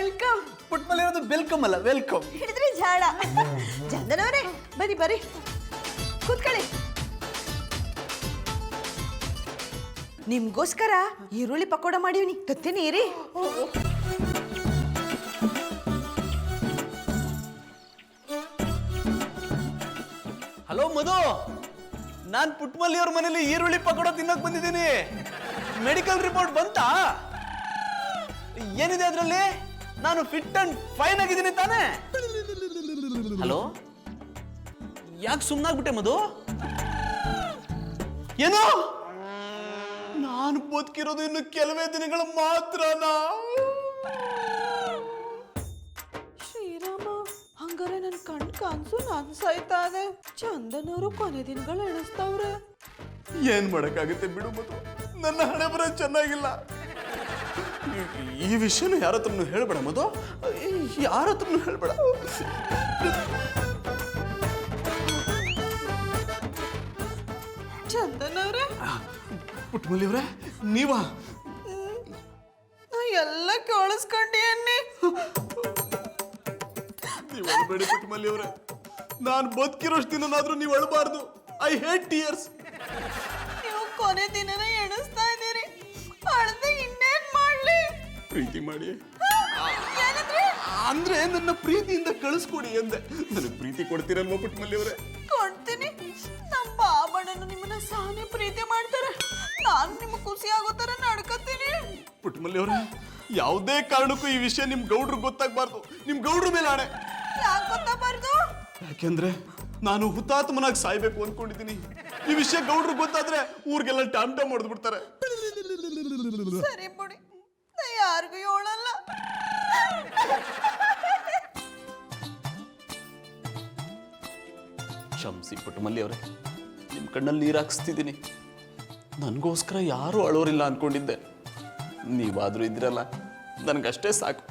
Welcome. ಪುಟ್ಮಲ್ಲಿ ಇರೋದು welcome ಅಲ್ಲ, welcome. ಹಿಡಿದ್ರಿ ಜಾಡ. ಚಂದನವರೇ ಬನ್ನಿ ಬರ್ರಿ, ಕೂತ್ಕೊಳ್ಳಿ. ನಿಮ್ಗೋಸ್ಕರ ಈರುಳ್ಳಿ ಪಕೋಡ ಮಾಡೀವ್ನಿ, ತತ್ತೇನಿ ರೀ. ಹಲೋ ಮಧು, ನಾನ್ ಪುಟ್ಮಲ್ಲಿ ಅವ್ರ ಮನೇಲಿ ಈರುಳ್ಳಿ ಪಕೋಡ ತಿನ್ನಕ್ ಬಂದಿದ್ದೀನಿ. ಮೆಡಿಕಲ್ ರಿಪೋರ್ಟ್ ಬಂತಾ? ಏನಿದೆ ಅದ್ರಲ್ಲಿ? ನಾನು ಫಿಟ್ ಅಂಡ್ ಫೈನ್ ಆಗಿದ್ದೀನಿ ತಾನೇ? ಹಲೋ, ಯಾಕೆ ಸುಮ್ಮನಾಗ್ಬಿಟ್ಟೆ ಮಧು? ಏನು? ನಾನು ಬದುಕಿರೋದು ಇನ್ನು ಕೆಲವೇ ದಿನಗಳು ಮಾತ್ರನಾ? ಶ್ರೀರಾಮ, ಹಂಗಾರೆ ನನ್ ಕನ್ಸು ನನ್ ಸಾಯ್ತಾ ಇದೆ. ಚಂದನವರು ಕೊನೆ ದಿನಗಳು ಎಣಿಸ್ತಾವ್ರೆ. ಏನ್ ಮಾಡಕ್ಕಾಗುತ್ತೆ ಬಿಡು ಮಧು, ನನ್ನ ಹಣೆ ಬರ ಚೆನ್ನಾಗಿಲ್ಲ. ಈ ವಿಷಯನ ಯಾರ ಹತ್ರನು ಹೇಳ್ಬೇಡ ಮಧು, ಯಾರ ಹತ್ರನು ಹೇಳ್ಬೇಡ. ಚಂದನವ್ರೆ, ಪುಟ್ಮಲ್ಲಿ ಅವ್ರೆ, ನೀವಾ? ನಾ ಎಲ್ಲ ಕೇಳಿಸ್ಕೊಂಡಿ ಅನ್ನಿ. ನೀವು ಅಳ್ಬೇಡಿ ಪುಟ್ಮಲ್ಲಿ ಅವ್ರೆ, ನಾನು ಬದುಕಿರೋಷ್ಟು ದಿನನಾದ್ರೂ ನೀವು ಅಳಬಾರ್ದು. I hate tears. ನೀವು ಕೊನೆ ದಿನನ ಎಣಿಸ್ತಾ ಇದ್ದೀರಿ, ಅಳ್ದೆ ಇನ್ನೇನ್ ಮಾಡ್ಲಿ? ಪ್ರೀತಿ ಮಾಡಿ ಏನಂದ್ರೆ? ಅಂದ್ರೆ ನನ್ನ ಪ್ರೀತಿಯಿಂದ ಕಳಿಸ್ಕೊಡಿ ಎಂದೆ. ನನಗೆ ಪ್ರೀತಿ ಕೊಡ್ತೀರಲ್ವ ಪುಟ್ಮಲ್ಲಿ ಅವರೇ? ಕೊಡ್ತೀನಿ. ನಮ್ಮ ಬಾಬಣ್ಣನು ನಿಮ್ಮನ್ನ ಸಾನೆ ಪ್ರೀತಿ ಮಾಡ್ತಾರೆ. ನಾನು ನಿಮ್ಗೆ ಖುಷಿ ಆಗೋ ತರ ನಡ್ಕತ್ತೀನಿ. ಪುಟ್ಮಲ್ಲಿ ಅವರೇ, ಯಾವುದೇ ಕಾರಣಕ್ಕೂ ಈ ವಿಷಯ ನಿಮ್ ಗೌಡ್ರು ಗೊತ್ತಾಗ್ಬಾರ್ದು. ನಿಮ್ ಗೌಡ್ರ ಮೇಲೆ ಆಣೆ. ಯಾಕೆ ಗೊತ್ತಾಗಬಾರ್ದು? ಯಾಕೆಂದ್ರೆ ನಾನು ಹುತಾತ್ಮನಾಗಿ ಸಾಯ್ಬೇಕು ಅನ್ಕೊಂಡಿದ್ದೀನಿ. ಈ ವಿಷಯ ಗೌಡ್ರು ಗೊತ್ತಾದ್ರೆ ಊರಿಗೆಲ್ಲ ಟಾಮ್ ಟಾಮ್ ಹೊಡೆದು ಬಿಡ್ತಾರೆ. ಸರಿ ಬಿಡಿ, ನಾ ಯಾರಿಗೂ ಹೇಳಲ್ಲ. ಕ್ಷಮಿಸಿ ಪುಟ್ಮಲ್ಲಿ ಅವರೇ, ನಿಮ್ ಕಣ್ಣಲ್ಲಿ ನೀರು ಹಾಕಿಸ್ತಿದ್ದೀನಿ. ನನಗೋಸ್ಕರ ಯಾರು ಅಳೋರಿಲ್ಲ ಅನ್ಕೊಂಡಿದ್ದೆ. ನೀವಾದ್ರೂ ಇದ್ರಲ್ಲ, ನನಗಷ್ಟೇ ಸಾಕು.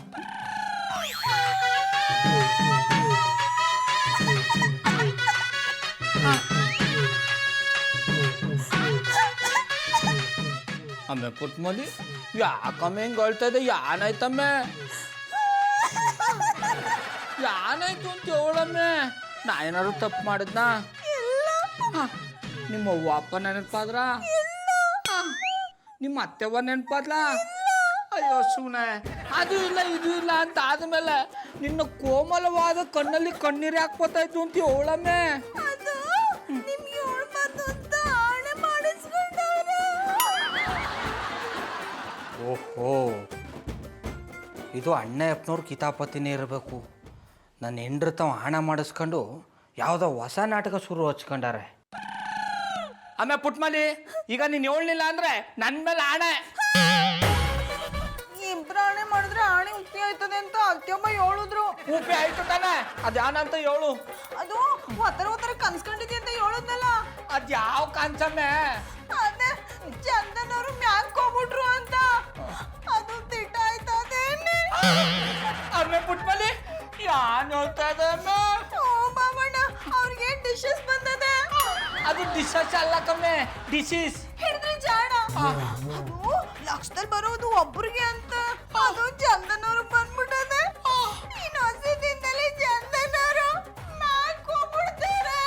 ಅಮ್ಮೆ ಪುಟ್ಮಲ್ಲಿ ಯಾಕಮ್ಮೆ ಹಿಂಗೆ ಹೇಳ್ತಾ ಇದೆ? ಯಾನಾಯ್ತಮ್ಮೆ? ಯಾನಾಯ್ತು ಅಂತ ಹೇಳಮ್ಮೆ. ನಾ ಏನಾದ್ರು ತಪ್ಪು ಮಾಡಿದ್ನಾ? ನಿಮ್ಮ ಅವ್ವ ಅಪ್ಪ ನೆನಪಾದ್ರ? ನಿಮ್ಮ ಅತ್ತೆವ್ವ ನೆನಪಾದ್ಲ? ಅಯ್ಯೋ ಸುಮ್ಮನೆ ಅದು ಇಲ್ಲ ಇದು ಇಲ್ಲ ಅಂತ ಆದ್ಮೇಲೆ ನಿನ್ನ ಕೋಮಲವಾದ ಕಣ್ಣಲ್ಲಿ ಕಣ್ಣೀರು ಹಾಕ್ಬೋತಾಯ್ತು ಅಂತ ಹೇಳಮ್ಮೆ. ಓಹೋ, ಇದು ಅಣ್ಣಯ್ಯಪ್ಪನವ್ರ ಕಿತಾಪತಿನೇ ಇರಬೇಕು. ನನ್ನ ಹೆಂಡ್ರ ತಾವು ಹಣ ಮಾಡಿಸ್ಕೊಂಡು ಯಾವುದೋ ಹೊಸ ನಾಟಕ ಶುರು ಹಚ್ಕೊಂಡಾರೆ. ಆಮೇಲೆ ಪುಟ್ಮಲ್ಲಿ, ಈಗ ನೀನು ಹೇಳಲಿಲ್ಲ ಅಂದ್ರೆ ನನ್ನ ಮೇಲೆ ಆಣೆ. ಇಬ್ರು ಆಣೆ ಮಾಡಿದ್ರೆ ಆಣೆ ಉಪ್ಪಿ ಆಯ್ತದೆ ಅಂತ ಅತ್ಯೊಬ್ಬ ಹೇಳಿದ್ರು. ಉಪ್ಪಿ ಆಯ್ತು ತಾನೆ? ಅದ್ಯಾನಂತ ಹೇಳು. ಅದು ಒತ್ತರ ಕನ್ಸ್ಕೊಂಡಿದ್ದೆ ಅಂತ ಹೇಳಿದ್ನಲ್ಲ. ಅದ್ಯಾವ ಕಾಂಚಮ್ಮೆ? ಅದೇ ಚಂದನವರು ಮ್ಯಾಕ್ ಹೋಗ್ಬಿಟ್ರು ಅಂತ. ಅದು ತಿಟ್ಟ ಆಯ್ತದೆ. ಆಮೇಲೆ ಪುಟ್ಮಲ್ಲಿ ಯಾನ್ ಹೇಳ್ತಾ ಇದೆ ಅಮ್ಮ? ಓ ಬಾಬಣ್ಣ, ಅವ್ರಿಗೆ ಡಿಶಸ್ ಬಂದದೆ. ಅದು ಡಿಶಸ್ ಅಲ್ಲ ಕಮ್ಮೆ, ಡಿಸೀಸ್. ಹಿಡಿದ್ರಿ ಜಾಡ. ಅದು ಲಕ್ಷದಲ್ಲಿ ಬರೋದು ಒಬ್ರಿಗೆ ಅಂತ. ಅದು ಚಂದನವರು ಬಂದ್ಬಿಟ್ಟದೆ. ಇನ್ನೊಂದು ದಿನದಲ್ಲಿ ಚಂದನವರು ಮ್ಯಾಕ್ ಹೋಗ್ಬಿಡ್ತಾರೆ.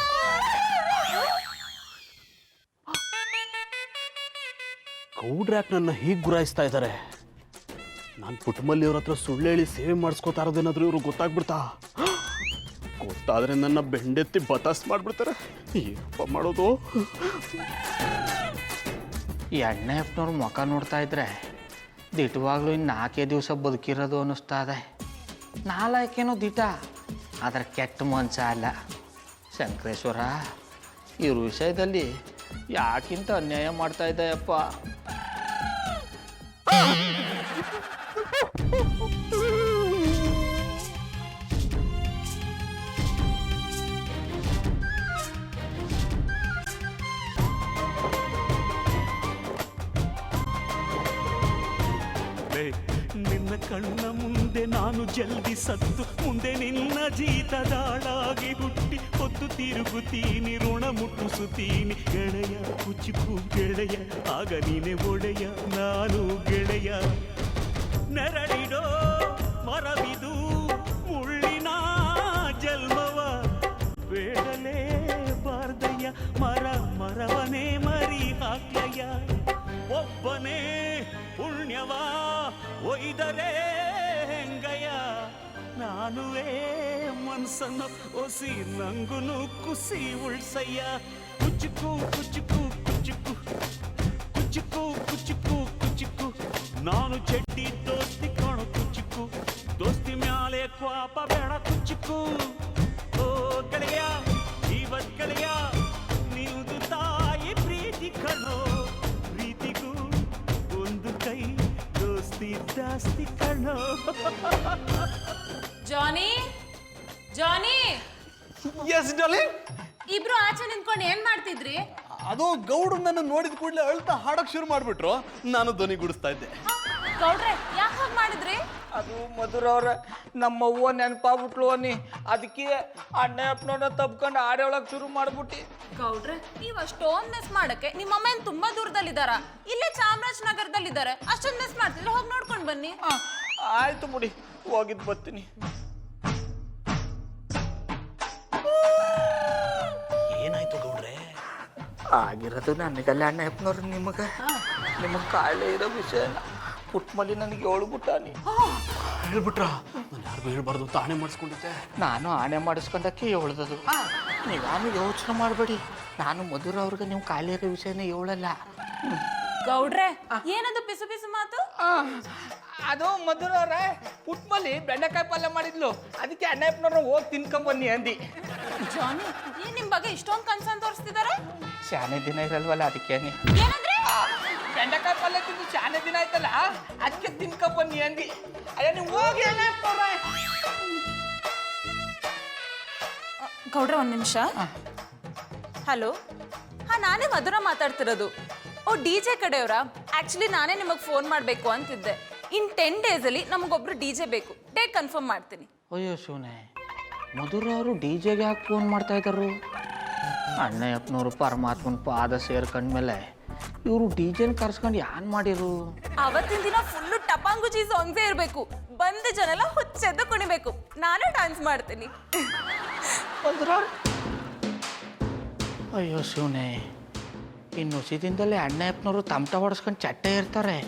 ಗೌಡ್ರ್ಯಾಕ್ ನನ್ನ ಹೀಗೆ ಗುರಾಯಿಸ್ತಾ ಇದ್ದಾರೆ. ನಾನು ಪುಟ್ಮಲ್ಲಿ ಅವ್ರ ಹತ್ರ ಸುಳ್ಳು ಹೇಳಿ ಸೇವೆ ಮಾಡಿಸ್ಕೋತಾ ಇರೋದೇನಾದ್ರೂ ಇವ್ರು ಗೊತ್ತಾಗ್ಬಿಡ್ತಾ? ಗೊತ್ತಾದ್ರೆ ನನ್ನ ಬೆಂಡೆತ್ತಿ ಬತಾಸ್ ಮಾಡ್ಬಿಡ್ತಾರೆ. ಏನಪ್ಪ ಮಾಡೋದು? ಈ ಅಣ್ಣಯ್ಯಪ್ಪನವ್ರ ಮುಖ ನೋಡ್ತಾ ಇದ್ರೆ ದಿಟವಾಗ್ಲೂ ಇನ್ನು 4 ದಿವಸ ಬದುಕಿರೋದು ಅನ್ನಿಸ್ತಾ ಇದೆ. ನಾಲ್ಕೇನೋ ದಿಟ, ಆದರೆ ಕೆಟ್ಟ ಮನ್ಸ ಅಲ್ಲ. ಶಂಕರೇಶ್ವರ, ಇವ್ರ ವಿಷಯದಲ್ಲಿ ಯಾಕಿಂತ ಅನ್ಯಾಯ ಮಾಡ್ತಾ ಇದ್ದೆಯಪ್ಪ. ನಿನ್ನ ಕಣ್ಣ ಮುಂದೆ ನಾನು ಜಲ್ದಿ ಸತ್ತು, ಮುಂದೆ ನಿನ್ನ ಜೀತದಾಳಾಗಿ ಹುಟ್ಟಿ ಹೊತ್ತು ತಿರುಗುತ್ತೀನಿ, ಋಣ ಮುಟ್ಟಿಸುತ್ತೀನಿ. ಗೆಳೆಯ ಕುಚಿಪು ಗೆಳೆಯ, ಆಗ ನೀನೆ ಒಡೆಯ, ನಾನು ಗೆಳೆಯ. ನೆರಳಿಡೋ ಮರದ ಹೆಂಗಯ್ಯ ನಾನುವೇ ಮನ್ಸನ್ನು ಒಸಿ ನಂಗುನು ಕುಸಿ ಉಳ್ಸಯ್ಯ ಕುಚುಕು ಕುಚುಕು ಕುಚುಕು ಕುಚುಕು ಕುಚುಕು ಕುಚುಕು ನಾನು ಚಡ್ಡಿ ದೋಸ್ತಿ ಕಾಣು ಕುಚುಕು ದೋಸ್ತಿ ಮ್ಯಾಲೆ ಕ್ವಾಪ ಬೇಡ ಕುಚುಕು ಓ ಗೆಳೆಯ ಜೀವದ ಗೆಳೆಯ ನೀವುದು ತಾಯಿ ಪ್ರೀತಿ ಕಣೋ ಪ್ರೀತಿಗೂ ಒಂದು ಕೈ ದೋಸ್ತಿ ಜಾಸ್ತಿ ಕಣೋ ಜಾನಿ ಜಾನಿ ಎಸ್ ಡಾಲಿ. ಇಬ್ರು ಆಚೆ ನಿಂತ್ಕೊಂಡು ಏನ್ ಮಾಡ್ತಿದ್ರಿ? ಅದು ಗೌಡ್ರು ನನ್ನ ನೋಡಿದ ಕೂಡಲೇ ಅಳ್ತಾ ಹಾಡಕ್ ಶುರು ಮಾಡ್ಬಿಟ್ರು. ನಾನು ಧ್ವನಿ ಗುಡಿಸ್ತಾ ಇದ್ದೆ. ಗೌಡ್ರೆ ಯಾಕೆ ಹಾಗೆ ಮಾಡಿದ್ರಿ? ಅದು ಮಧುರವ್ರ ನಮ್ಮವ್ವ ನೆನಪಾಗ್ಬಿಟ್ಲು ಅನ್ನಿ ಅದಕ್ಕೆ ಅಣ್ಣ ಅಪ್ಪನ ತಬ್ಕೊಂಡು ಆಡೋಳಕ್ ಶುರು ಮಾಡ್ಬಿಟ್ಟು. ಗೌಡ್ರೆ ನೀವ್ ಅಷ್ಟೊಂದ್ ಮಿಸ್ ಮಾಡಕ್ಕೆ ನಿಮ್ಮಮ್ಮ ಏನ್ ತುಂಬಾ ದೂರದಲ್ಲಿದ್ದಾರ? ಇಲ್ಲೇ ಚಾಮರಾಜನಗರದಲ್ಲಿದ್ದಾರೆ. ಅಷ್ಟೊಂದ್ ಮಿಸ್ ಮಾಡ್ತಿಲ್ಲ, ಹೋಗಿ ನೋಡ್ಕೊಂಡ್ ಬನ್ನಿ. ಆಯ್ತು ಬಿಡಿ, ಹೋಗಿದ್ ಬರ್ತೀನಿ. ಏನಾಯ್ತು ಗೌಡ್ರೆ? ಆಗಿರೋದು ನನಗಲ್ಲ ಅಣ್ಣ ಅಪ್ಪನವ್ರು ನಿಮಗೆ ಕಾಯಿಲೆ ಇರೋ ವಿಷಯನ ಪುಟ್ಮಲ್ಲಿ ನನಗೆ ಹೇಳ್ಬಿಟ್ಟಾನಿ. ಹೇಳ್ಬಿಟ್ರ? ನಾನು ಯಾರಿಗೂ ಹೇಳ್ಬಾರ್ದು ಅಂತ ಆಣೆ ಮಾಡಿಸ್ಕೊಂಡಿದ್ದೆ. ನಾನು ಆಣೆ ಮಾಡಿಸ್ಕೊಂಡಕ್ಕೆ ಹೇಳ್ದದು. ನೀವು ಆಮೇಲೆ ಯೋಚನೆ ಮಾಡಬೇಡಿ, ನಾನು ಮಧುರ ಅವ್ರಿಗೆ ನೀವು ಕಾಯಿಲೆ ಇರೋ ವಿಷಯನ ಹೇಳಲ್ಲ. ಗೌಡ್ರೆ ಏನದು ಪಿಸು ಪಿಸು ಮಾತು? ಅದು ಮಧುರವ್ರೆ ಪುಟ್ಮಲ್ಲಿ ಬೆಂಡೆಕಾಯಿ ಪಲ್ಯ ಮಾಡಿದ್ಲು, ಅದಕ್ಕೆ ಅಣ್ಣಪ್ಪನವ್ರ ಹೋಗಿ ತಿನ್ಕೊಂಬನ್ನಿ ಅಂದಿ. ಜಾನಿ ಏನ್ ನಿಮ್ ಬಗ್ಗೆ ಇಷ್ಟೊಂದ್ ಕನ್ಸನ್ ತೋರಿಸ್ತಿದಾರೆ? ಶಾನೆ ದಿನ ಇರಲ್ವಲ್ಲ ಅದಕ್ಕೆ. ಏನಂದ್ರೆ ಬೆಂಡೆಕಾಯಿ ಪಲ್ಯ ತಿಂದು ಶಾನೆ ದಿನ ಆಯ್ತಲ್ಲ ಅದಕ್ಕೆ ತಿನ್ಕೊಂಬನ್ನಿ ಅಂದಿ. ಅಯ್ಯ ನೀವು ಹೋಗಿ ಅಣ್ಣಪ್ಪನವ್ರೆ. ಗೌಡ್ರೆ ಒಂದ್ ನಿಮಿಷ. ಹಲೋ, ಹಾ ನಾನೇ ಮಧುರ ಮಾತಾಡ್ತಿರೋದು. ಓ DJ ಕಡೆಯವರಾ? ಆಕ್ಚುಲಿ ನಾನೇ ನಿಮಗೆ ಫೋನ್ ಮಾಡಬೇಕು ಅಂತಿದ್ದೆ. ಇನ್ 10 days ಅಲ್ಲಿ ನಮಗೊಬ್ರು DJ ಬೇಕು. ಡೇಟ್ ಕನ್ಫರ್ಮ್ ಮಾಡ್ತೀನಿ. ಅಯ್ಯೋ ಶಿವನೇ, ಮಧುರ ಅವರು DJಗೆ ಯಾಕೆ ಫೋನ್ ಮಾಡ್ತಾ ಇದ್ದಾರು? ಅಣ್ಣಯ್ಯಪ್ಪನವರು ಪರಮಾತ್ಮನ ಪಾದ ಸೇರ್ಕೊಂಡ್ಮೇಲೆ ಇವರು DJನ ಕರ್ಸ್ಕೊಂಡು ಏನ್ ಮಾಡಿರು? ಅವತ್ತಿನ ದಿನ ಫುಲ್ಲು ಟಪಾಂಗುಚಿ ಸಾಂಗ್ಸೇ ಇರಬೇಕು. ಬಂದ ಜನ ಎಲ್ಲ ಹುಚ್ಚೆದ್ದು ಕುಣಿಬೇಕು. ನಾನೇ ಡ್ಯಾನ್ಸ್ ಮಾಡ್ತೀನಿ. ಅಯ್ಯೋ ಶಿವನೇ, ಇನ್ನು ಹುಸಿದಿಂದಲೇ ಅಣ್ಣಯ್ಯಪ್ಪನವರು ತಮಟ ಹೊಡೆಸ್ಕೊಂಡು ಚಟ್ಟೆ ಇರ್ತಾರೆ.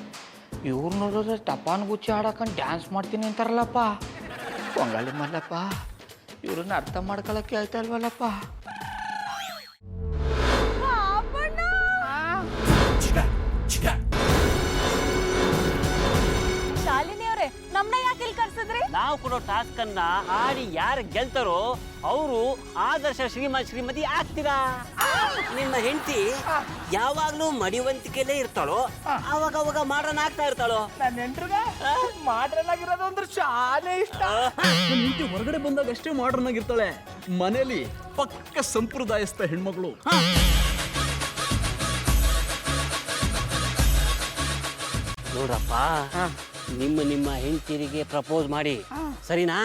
ಇವ್ರು ನೋಡಿದ್ರೆ ಟಪಾನ್ ಗುಚ್ಚಿ ಆಡಕೊಂಡು ಡ್ಯಾನ್ಸ್ ಮಾಡ್ತೀನಿ ಅಂತಾರಲ್ಲಪ್ಪ. ಪೊಂಗಲಿ ಮಲ್ಲಪ್ಪ, ಇವ್ರನ್ನ ಅರ್ಥ ಮಾಡ್ಕೊಳಕ್ಕೆ ಆಯ್ತಾ ಇಲ್ವಲ್ಲಪ್ಪ. ಶಾಲಿನಿ ಅವರೇ, ನಮ್ಮನ್ನ ಯಾಕೆ ಇಲ್ಲಿ ಕರ್ಸಿದ್ರಿ? ನಾವು ಕೊಡೋ ಟಾಸ್ಕ್ ಅನ್ನ ಆಡಿ ಯಾರು ಗೆಲ್ತಾರೋ ಅವರು ಆದರ್ಶ ಶ್ರೀಮತಿ ಆಗ್ತೀರಾ. ನಿಮ್ಮ ಹೆಂಡತಿ ಯಾವಾಗ್ಲೂ ಮಡಿವಂತಿಕೆಲೇ ಇರ್ತಾಳೋ, ಅವಾಗ ಮಾಡ್ರನ್ ಆಗ್ತಾ ಇರ್ತಾಳೋ. ನನ್ನ ನೆಂಟ್ರಿಗೆ ಮಾಡ್ರನ್ ಆಗಿರೋದು ಅಂದ್ರೆ ಶಾಲೆ ಇಷ್ಟ. ಹೆಂಡತಿ ಹೊರಗಡೆ ಬಂದಾಗ ಅಷ್ಟೇ ಮಾಡ್ರನ್ ಆಗಿರ್ತಾಳೆ, ಮನೇಲಿ ಪಕ್ಕ ಸಂಪ್ರದಾಯಸ್ಥ ಹೆಣ್ಮಗಳು. ನೋಡ್ರಪ್ಪ, ನಿಮ್ಮ ಹೆಂಡತಿರಿಗೆ ಪ್ರಪೋಸ್ ಮಾಡಿ, ಸರಿನಾ?